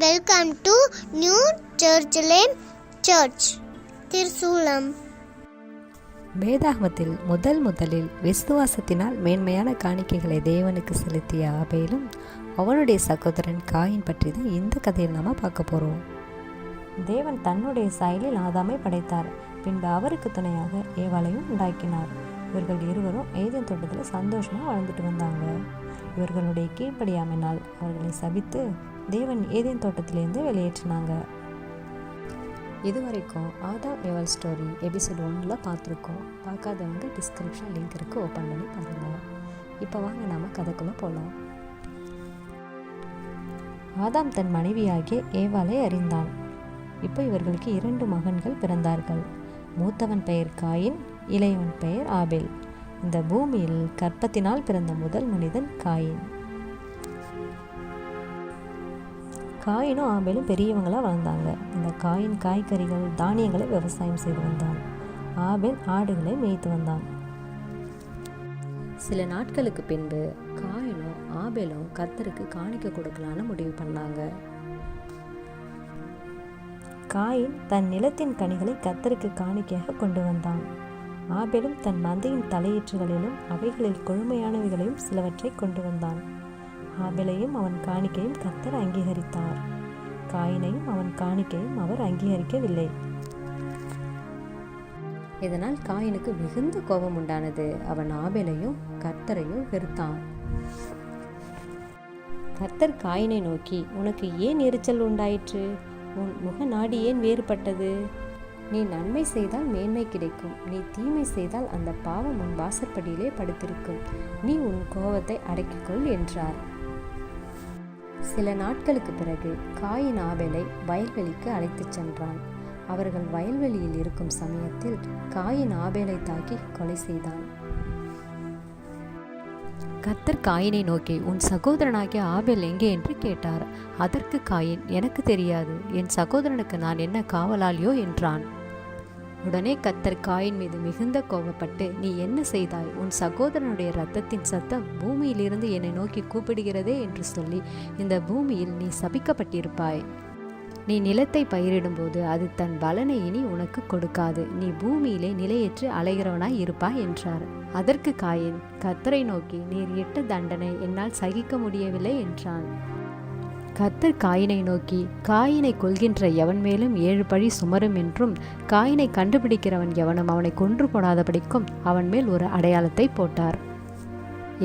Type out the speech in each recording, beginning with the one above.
Welcome to new Jerusalem church Tirusulam. வேதாகமத்தில் முதலில் விசுவாசத்தினால் மேன்மையான காணிக்கைகளை தேவனுக்கு செலுத்திய ஆபேலும் அவனுடைய சகோதரன் காயின் பற்றி தான் இந்த கதையில் நாம் பார்க்க போகிறோம். தேவன் தன்னுடைய சாயலில் ஆதாமை படைத்தார். பின்பு அவருக்கு துணையாக ஏவாளையும் உண்டாக்கினார். இவர்கள் இருவரும் ஏதேன் தோட்டத்தில் சந்தோஷமாக வாழ்ந்துட்டு வந்தாங்க. இவர்களுடைய கீழ்ப்படியாமையினால் அவர்களை சபித்து தேவன் ஏதேன் தோட்டத்திலேருந்து வெளியேற்றினாங்க. இதுவரைக்கும் ஆதாம் ஏவாள் ஸ்டோரி எபிசோட் 1 பார்த்துருக்கோம். பார்க்காதவங்க டிஸ்கிரிப்ஷன் லிங்க் இருக்குது, ஓப்பன் பண்ணி பாருங்கள். இப்போ வாங்க நாம் கதைக்குள்ளே போகலாம். ஆதாம் தன் மனைவியாகிய ஏவாளை அறிந்தான். இப்போ இவர்களுக்கு 2 மகன்கள் பிறந்தார்கள். மூத்தவன் பெயர் காயின், இளையவன் பெயர் ஆபேல். இந்த பூமியில் கர்ப்பத்தினால் பிறந்த முதல் மனிதன் காயின். காயினும் ஆபேலும் பெரியவங்களாக வளர்ந்தாங்க. இந்த காயின் காய்கறிகள் தானியங்களை விவசாயம் செய்து வந்தான். ஆபேல் ஆடுகளை மேய்த்து வந்தான். சில நாட்களுக்கு பின்பு காயினும் ஆபேலும் கர்த்தருக்கு காணிக்கை கொடுக்கலான்னு முடிவு பண்ணாங்க. காயின் தன் நிலத்தின் கனிகளை கர்த்தருக்கு காணிக்கையாக கொண்டு வந்தான். ஆபேலும் தன் மந்தையின் தலையீற்றுகளிலும் அவைகளில் கொழுமையானவைகளையும் சிலவற்றை கொண்டு வந்தான். ஆபேலையும் அவன் காணிக்கையும் கர்த்தர் அங்கீகரித்தார். காயினையும் அவன் காணிக்கையும் அவர் அங்கீகரிக்கவில்லை. இதனால் காயினுக்கு மிகுந்த கோபம் உண்டானது. அவன் ஆபேலையும் கர்த்தரையும் வெறுத்தான். கர்த்தர் காயினை நோக்கி, உனக்கு ஏன் எரிச்சல் உண்டாயிற்று? உன் முக நாடி ஏன் வேறுபட்டது? நீ நன்மை செய்தால் மேன்மை கிடைக்கும், நீ தீமை செய்தால் அந்த பாவம் உன் வாசற்படியிலே படுத்திருக்கும். நீ உன் கோபத்தை அடக்கிக்கொள் என்றார். சில நாட்களுக்கு பிறகு காயின் ஆபேலை வயல்வெளிக்கு அழைத்துச் சென்றான். அவர்கள் வயல்வெளியில் இருக்கும் சமயத்தில் காயின் ஆபேலை தாக்கி கொலை செய்தான். கர்த்தர் காயினை நோக்கி, உன் சகோதரனாகிய ஆபேல் எங்கே என்று கேட்டார். அதற்கு காயின், எனக்கு தெரியாது, என் சகோதரனுக்கு நான் என்ன காவலாளியோ என்றான். உடனே கர்த்தர் காயின் மீது மிகுந்த கோபப்பட்டு, நீ என்ன செய்தாய்? உன் சகோதரனுடைய இரத்தத்தின் சத்தம் பூமியிலிருந்து என்னை நோக்கி கூப்பிடுகிறதே என்று சொல்லி இந்த பூமியில் நீ சபிக்கப்பட்டிருப்பாய். நீ நிலத்தை பயிரிடும்போது அது தன் பலனை இனி உனக்கு கொடுக்காது. நீ பூமியிலே நிலையற்று அலைகிறவனாய் இருப்பாய் என்றார். அதற்கு காயின் கர்த்தரை நோக்கி, நீர் இட்ட தண்டனை என்னால் சகிக்க முடியவில்லை என்றான். கர்த்தர் காயினை நோக்கி, காயினை கொல்கின்ற எவன் மேலும் 7 பழி சுமரும் என்றும், காயினை கண்டுபிடிக்கிறவன் எவனும் அவனை கொன்று போடாதபடிக்கும் அவன் மேல் ஒரு அடையாளத்தை போட்டார்.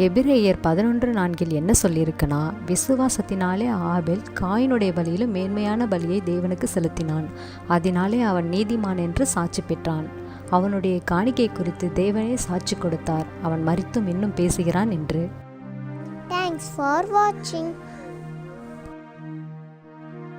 எபிரேயர் 11:4 என்ன சொல்லியிருக்குன்னா, விசுவாசத்தினாலே ஆபேல் காயினுடைய பலியிலும் மேன்மையான பலியை தேவனுக்கு செலுத்தினான். அதனாலே அவன் நீதிமான் என்று சாட்சி பெற்றான். அவனுடைய காணிக்கை குறித்து தேவனே சாட்சி கொடுத்தார். அவன் மரித்தும் இன்னும் பேசுகிறான் என்று. Thanks for watching.